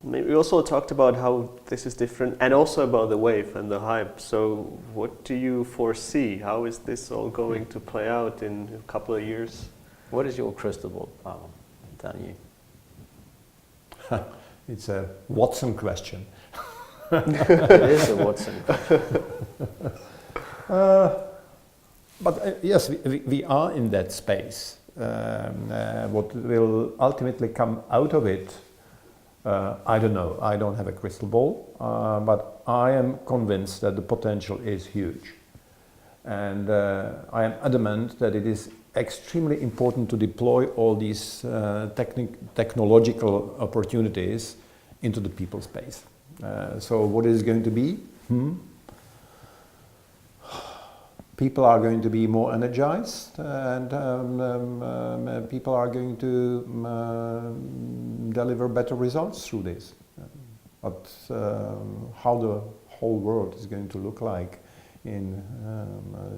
We also talked about how this is different and also about the wave and the hype. So what do you foresee? How is this all going to play out in a couple of years? What is your crystal ball telling you? It's a Watson question. It is a Watson question. But yes, we are in that space. What will ultimately come out of it, I don't know. I don't have a crystal ball, but I am convinced that the potential is huge. And I am adamant that it is extremely important to deploy all these technological opportunities into the people space. So what is going to be? People are going to be more energized, and people are going to deliver better results through this. But how the whole world is going to look like in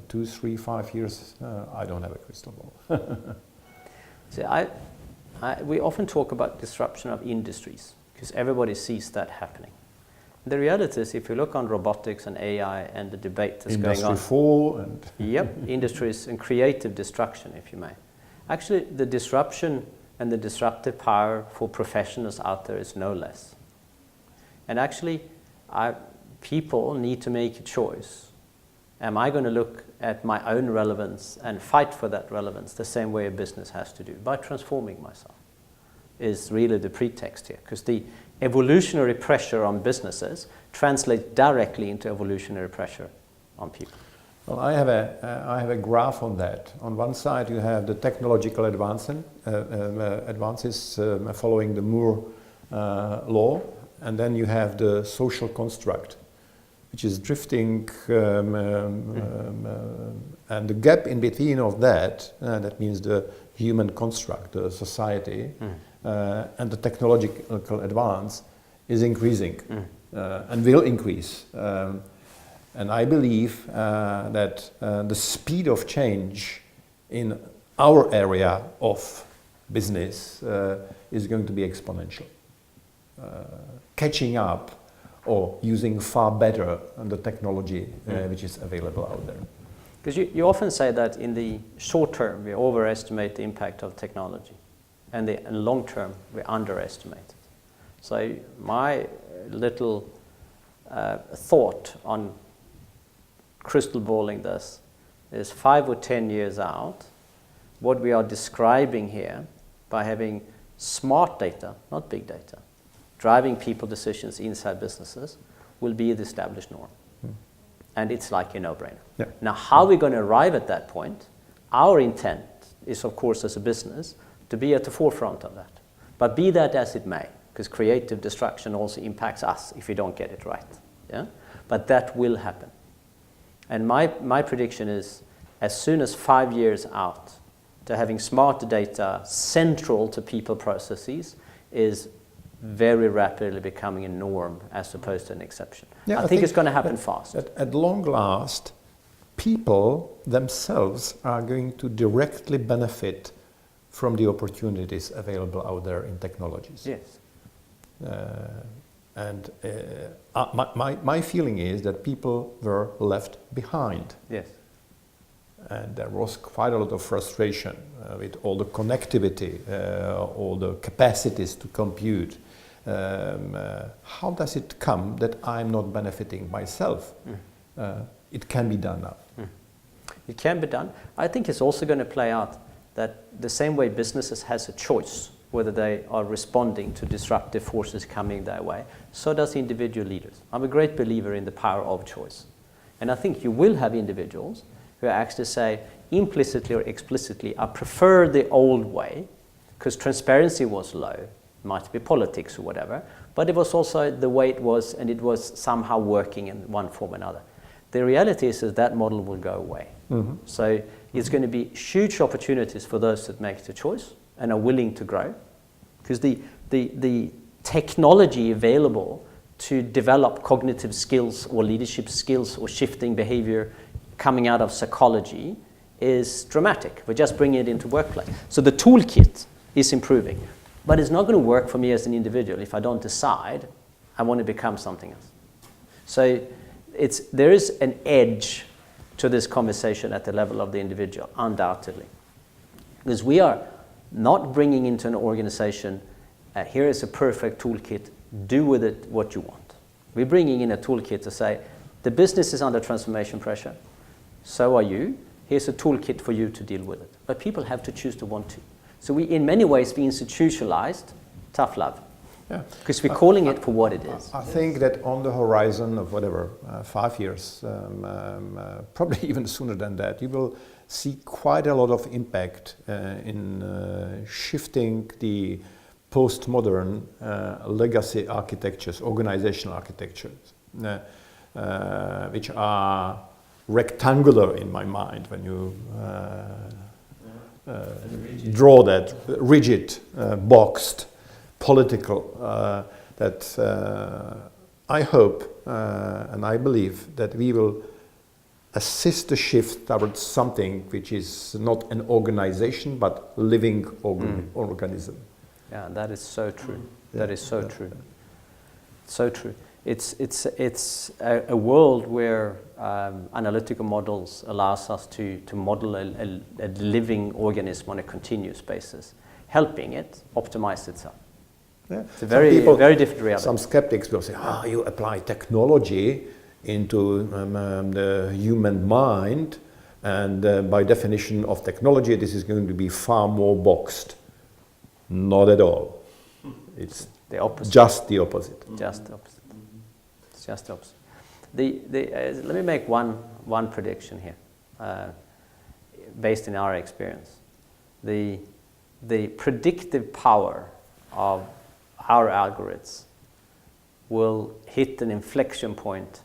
2, 3, 5 years, I don't have a crystal ball. See, we often talk about disruption of industries because everybody sees that happening. The reality is, if you look on robotics and AI and the debate that's going on, Industry 4 and yep, industries and creative destruction, if you may. Actually, the disruption and the disruptive power for professionals out there is no less. And actually, people need to make a choice. Am I going to look at my own relevance and fight for that relevance the same way a business has to do, by transforming myself? Is really the pretext here, because the evolutionary pressure on businesses translates directly into evolutionary pressure on people. Well, I have a graph on that. On one side, you have the technological advances following the Moore law, and then you have the social construct, which is drifting, and the gap in between of that, that means the human construct, the society, and the technological advance is increasing and will increase. And I believe that the speed of change in our area of business is going to be exponential. Catching up or using far better the technology which is available out there. Because you often say that in the short term we overestimate the impact of technology, and in the long term we underestimate it. So my little thought on crystal balling this is 5 or 10 years out, what we are describing here by having smart data, not big data, driving people decisions inside businesses will be the established norm. And it's like a no-brainer. Yeah. Now, how we're going to arrive at that point, our intent is, of course, as a business, to be at the forefront of that. But be that as it may, because creative destruction also impacts us if we don't get it right. Yeah? But that will happen. And my prediction is, as soon as 5 years out, to having smart data central to people processes is very rapidly becoming a norm as opposed to an exception. Yeah, I think it's going to happen fast. At long last, people themselves are going to directly benefit from the opportunities available out there in technologies. Yes. My feeling is that people were left behind. Yes. And there was quite a lot of frustration with all the connectivity, all the capacities to compute. How does it come that I'm not benefiting myself? It can be done now. It can be done. I think it's also going to play out that the same way businesses has a choice whether they are responding to disruptive forces coming their way, so does individual leaders. I'm a great believer in the power of choice. And I think you will have individuals who actually say, implicitly or explicitly, I prefer the old way, because transparency was low, might be politics or whatever, but it was also the way it was, and it was somehow working in one form or another. The reality is that model will go away. So it's going to be huge opportunities for those that make the choice and are willing to grow, because the technology available to develop cognitive skills or leadership skills or shifting behavior coming out of psychology is dramatic. We're just bringing it into workplace. So the toolkit is improving. But it's not going to work for me as an individual if I don't decide I want to become something else. So there is an edge to this conversation at the level of the individual, undoubtedly. Because we are not bringing into an organization, here is a perfect toolkit, do with it what you want. We're bringing in a toolkit to say, the business is under transformation pressure, so are you. Here's a toolkit for you to deal with it. But people have to choose to want to. So in many ways, we institutionalized tough love. Yeah. Because we're calling it for what it is. I think that on the horizon of 5 years, probably even sooner than that, you will see quite a lot of impact in shifting the postmodern legacy architectures, organizational architectures, which are rectangular in my mind when you draw that rigid, boxed, political, that I hope and I believe that we will assist the shift towards something which is not an organization but living organism. Yeah, that is so true. That is so true. So true. It's a world where analytical models allows us to model a living organism on a continuous basis, helping it optimize itself. Yeah. It's a very different reality. Some skeptics will say, you apply technology into the human mind, and by definition of technology, this is going to be far more boxed. Not at all. It's the opposite. Just the opposite. Just the opposite. It's just the opposite. Let me make one prediction here, based in our experience. The predictive power of our algorithms will hit an inflection point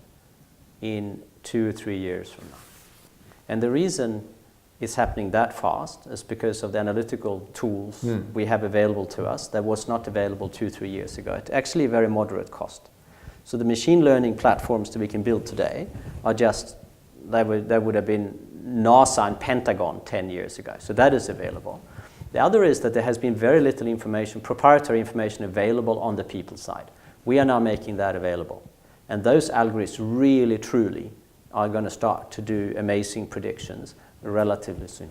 in 2 or 3 years from now. And the reason it's happening that fast is because of the analytical tools we have available to us that was not available 2 or 3 years ago at actually a very moderate cost. So the machine learning platforms that we can build today are just, they would have been NASA and Pentagon 10 years ago. So that is available. The other is that there has been very little information, proprietary information available on the people side. We are now making that available. And those algorithms really, truly are going to start to do amazing predictions relatively soon.